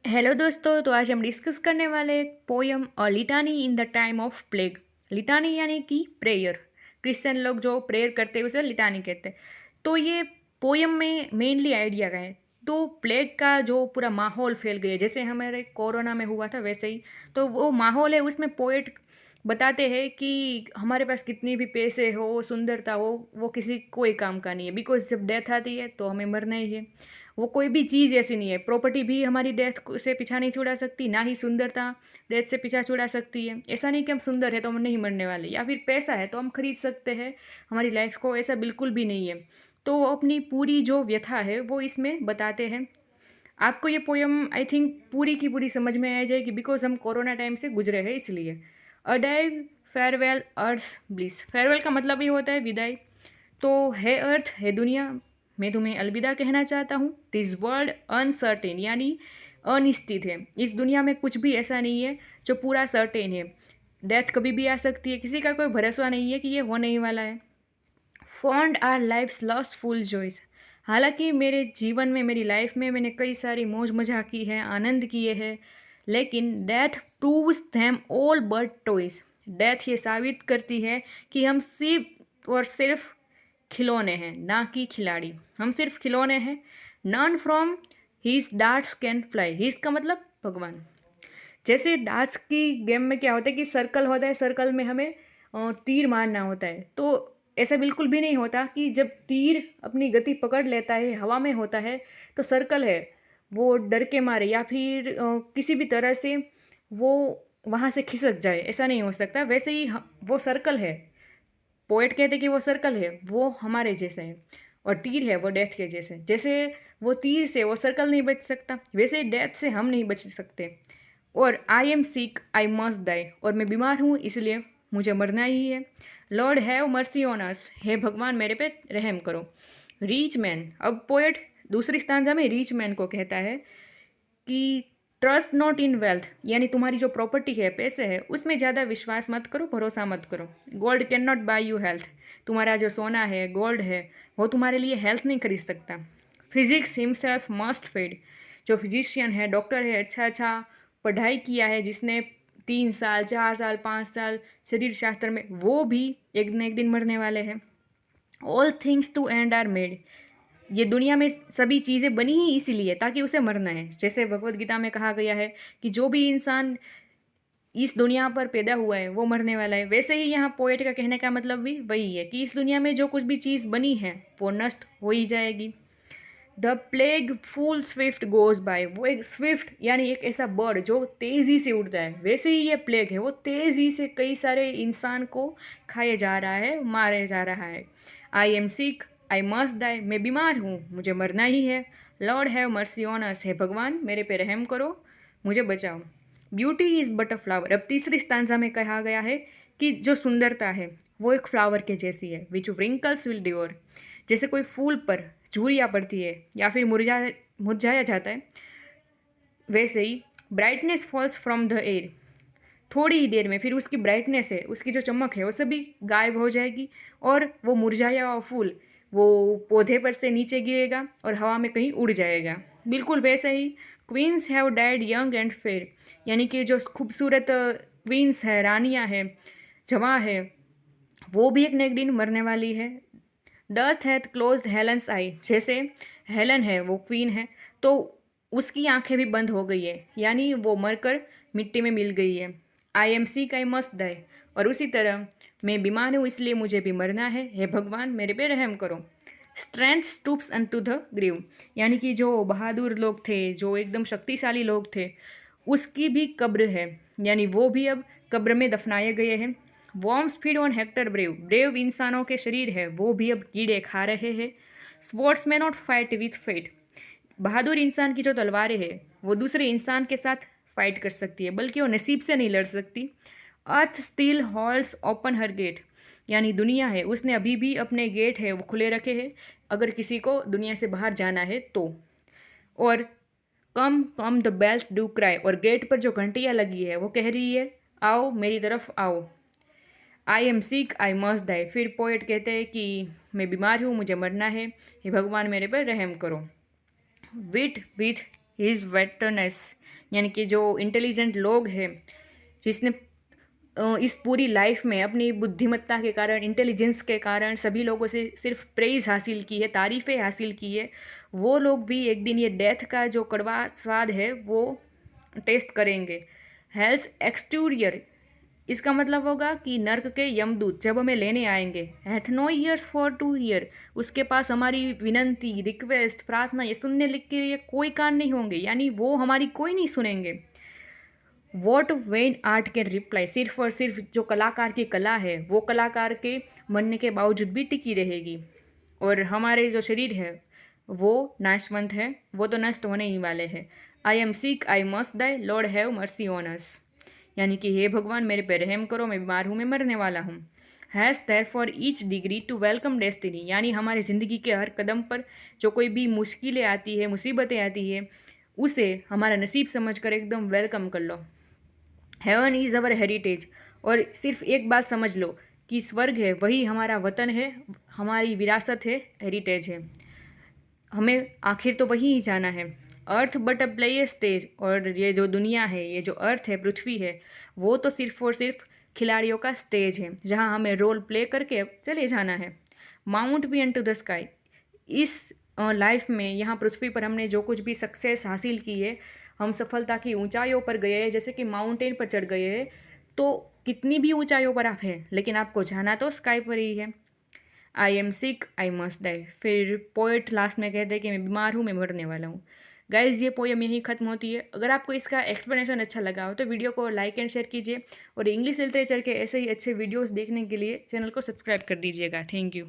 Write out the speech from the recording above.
Hello दोस्तों, तो आज हम डिस्कस करने वाले एक पोयम और लिटानी in the time of plague. लिटानी यानी कि प्रेयर। क्रिश्चियन लोग जो प्रेयर करते हैं उसे लिटानी कहते हैं। तो ये पोयम में मेनली आइडिया का है। तो प्लेग का जो पूरा माहौल फैल गया, जैसे हमारे कोरोना में हुआ था वैसे ही। तो वो माहौल है, उसमें पोएट बताते हैं कि हमारे पास कितनी भी पैसे हो, सुंदरता हो, वो किसी कोई काम का नहीं है। बिकॉज जब डेथ आती है तो हमें मरना ही है। वो कोई भी चीज़ ऐसी नहीं है, प्रॉपर्टी भी हमारी डेथ से पीछा नहीं छुड़ा सकती, ना ही सुंदरता डेथ से पीछा छुड़ा सकती है। ऐसा नहीं कि हम सुंदर है तो हम नहीं मरने वाले, या फिर पैसा है तो हम खरीद सकते हैं हमारी लाइफ को, ऐसा बिल्कुल भी नहीं है। तो अपनी पूरी जो व्यथा है वो इसमें बताते हैं। आपको ये पोयम आई थिंक पूरी की पूरी समझ में आ जाएगी, बिकॉज हम कोरोना टाइम से गुजरे हैं इसलिए। अडाइव फेयरवेल अर्थ ब्लिस। फेयरवेल का मतलब ये होता है विदाई। तो है अर्थ, है दुनिया, मैं तुम्हें अलविदा कहना चाहता हूँ। दिस वर्ल्ड अनसर्टेन यानी अनिश्चित है। इस दुनिया में कुछ भी ऐसा नहीं है जो पूरा सर्टेन है। डेथ कभी भी आ सकती है, किसी का कोई भरोसा नहीं है कि ये होने ही वाला है। Fond are life's lustful joys. हालांकि मेरे जीवन में, मेरी लाइफ में मैंने कई सारी मौज मजा की है, आनंद किए हैं, लेकिन death proves them all but toys. Death ये साबित करती है कि हम सिर्फ और सिर्फ खिलौने हैं, ना कि खिलाड़ी। हम सिर्फ खिलौने हैं। None from his darts can fly. His का मतलब भगवान। जैसे डार्ट्स की गेम में क्या होता है कि सर्कल होता है, सर्कल में हमें तीर मारना होता है। तो ऐसा बिल्कुल भी नहीं होता कि जब तीर अपनी गति पकड़ लेता है, हवा में होता है, तो सर्कल है वो डर के मारे या फिर किसी भी तरह से वो वहाँ से खिसक जाए, ऐसा नहीं हो सकता। वैसे ही वो सर्कल है। पोएट कहते कि वो सर्कल है, वो हमारे जैसे है। और तीर है वो डेथ के जैसे। जैसे वो तीर से वो सर्कल नहीं बच सकता, वैसे डेथ से हम नहीं बच सकते। और I am sick I must die. और मैं बीमार हूँ इसलिए मुझे मरना ही है। Lord have mercy on us. हे भगवान मेरे पे रहम करो। Rich man. अब पोएट दूसरी स्टांजा में रीच मैन को कहता है कि ट्रस्ट नॉट इन वेल्थ, यानी तुम्हारी जो प्रॉपर्टी है, पैसे है, उसमें ज़्यादा विश्वास मत करो, भरोसा मत करो। Gold can not buy you health. तुम्हारा जो सोना है, गोल्ड है, वो तुम्हारे लिए हेल्थ नहीं खरीद सकता। Physics himself must fade. जो फिजिशियन है, डॉक्टर है, अच्छा अच्छा पढ़ाई किया है, जिसने 3 साल 4 साल 5 साल शरीर शास्त्र में, वो भी एक न एक दिन मरने वाले हैं। All things to end are made. ये दुनिया में सभी चीज़ें बनी ही इसीलिए ताकि उसे मरना है। जैसे भगवत गीता में कहा गया है कि जो भी इंसान इस दुनिया पर पैदा हुआ है वो मरने वाला है। वैसे ही यहाँ पोएट का कहने का मतलब भी वही है कि इस दुनिया में जो कुछ भी चीज़ बनी है वो नष्ट हो ही जाएगी। The plague full Swift goes by. वो एक स्विफ्ट यानी एक ऐसा बर्ड जो तेज़ी से उड़ता है, वैसे ही ये प्लेग है, वो तेज़ी से कई सारे इंसान को खाए जा रहा है, मारे जा रहा है। I am sick I must die. मैं बीमार हूँ, मुझे मरना ही है। Lord have mercy on us. है भगवान मेरे पे रहम करो, मुझे बचाओ। Beauty is but a flower. अब तीसरी स्टांजा में कहा गया है कि जो सुंदरता है वो एक फ्लावर के जैसी है, विच रिंकल्स विल डिवोर। जैसे कोई फूल पर झुर्रियाँ पड़ती है या फिर मुरझाया जाता है, वैसे ही brightness falls from the air. थोड़ी ही देर में फिर उसकी ब्राइटनेस है, उसकी जो चमक है, वो सभी गायब हो जाएगी और वो मुरझाया हुआ फूल वो पौधे पर से नीचे गिरेगा और हवा में कहीं उड़ जाएगा। बिल्कुल वैसे ही queens have died young and fair. यानी कि जो खूबसूरत क्वींस है, रानियाँ हैं, जवां है, वो भी एक न एक दिन मरने वाली है। डर्थ हैथ क्लोज हेलन्स आई। जैसे हेलन है, वो क्वीन है, तो उसकी आंखें भी बंद हो गई है, यानी वो मरकर मिट्टी में मिल गई है। I am sick I must die. और उसी तरह मैं बीमार हूँ इसलिए मुझे भी मरना है। हे भगवान मेरे पे रहम करो। Strength stoops unto the grave. यानी कि जो बहादुर लोग थे, जो एकदम शक्तिशाली लोग थे, उसकी भी कब्र है, यानी वो भी अब कब्र में दफनाए गए हैं। Worms feed on Hector brave. Brave इंसानों के शरीर है, वो भी अब कीड़े खा रहे हैं। स्पोर्ट्स में नॉट फाइट विथ फेट। बहादुर इंसान की जो तलवारें हैं वो दूसरे इंसान के साथ फाइट कर सकती है, बल्कि वो नसीब से नहीं लड़ सकती। अर्थ स्टिल हॉल्ड्स ओपन हर गेट। यानी दुनिया है, उसने अभी भी अपने गेट है वो खुले रखे हैं, अगर किसी को दुनिया से बाहर जाना है तो। और come come the bells do cry. और गेट पर जो घंटियाँ लगी है वो कह रही है आओ मेरी तरफ आओ। I am sick I must die. फिर पोएट कहते हैं कि मैं बीमार हूँ, मुझे मरना है, हे भगवान मेरे पर रहम करो। विट विथ हिज वेटरनेस। यानी कि जो इंटेलिजेंट लोग हैं, जिसने इस पूरी लाइफ में अपनी बुद्धिमत्ता के कारण, इंटेलिजेंस के कारण सभी लोगों से सिर्फ प्रेज़ हासिल की है, तारीफ़ें हासिल की है, वो लोग भी एक दिन ये डेथ का जो कड़वा स्वाद है वो टेस्ट करेंगे। हेल्स एक्सटीरियर, इसका मतलब होगा कि नर्क के यमदूत जब हमें लेने आएंगे, hath no ears for to hear, उसके पास हमारी विनंती, रिक्वेस्ट, प्रार्थना ये सुनने के लिए कोई कान नहीं होंगे, यानी वो हमारी कोई नहीं सुनेंगे। What when art can reply, सिर्फ और सिर्फ जो कलाकार की कला है वो कलाकार के मरने के बावजूद भी टिकी रहेगी। और हमारे जो शरीर है वो नाशवंत है, वो तो नष्ट होने ही वाले हैं। I am sick, I must die, lord have mercy on us, यानी कि हे भगवान मेरे पे रहम करो, मैं बीमार हूँ, मैं मरने वाला हूँ। Haste therefore each degree to welcome destiny, यानी हमारी ज़िंदगी के हर कदम पर जो कोई भी मुश्किलें आती है, मुसीबतें आती है, उसे हमारा नसीब समझ कर एकदम वेलकम कर लो। हेवन इज़ अवर हेरिटेज, और सिर्फ एक बात समझ लो कि स्वर्ग है वही हमारा वतन है, हमारी विरासत है, हेरिटेज है, हमें आखिर तो वहीं ही जाना है। Earth but a play stage, और ये जो दुनिया है, ये जो अर्थ है, पृथ्वी है, वो तो सिर्फ और सिर्फ खिलाड़ियों का स्टेज है जहाँ हमें रोल प्ले करके चले जाना है। Mount we to the sky, इस लाइफ में यहाँ पृथ्वी पर हमने जो कुछ भी सक्सेस हासिल की है, हम सफलता की ऊंचाइयों पर गए हैं, जैसे कि माउंटेन पर चढ़ गए हैं, तो कितनी भी ऊंचाइयों पर आप हैं लेकिन आपको जाना तो स्काई पर ही है। I am sick, I must die, फिर पोएट लास्ट में कहते हैं कि मैं बीमार हूँ, मैं मरने वाला हूँ। गाइज़, ये पोएम यहीं ख़त्म होती है। अगर आपको इसका एक्सप्लेनेशन अच्छा लगा हो तो वीडियो को लाइक एंड शेयर कीजिए, और इंग्लिश लिटरेचर के ऐसे ही अच्छे वीडियोस देखने के लिए चैनल को सब्सक्राइब कर दीजिएगा। Thank you.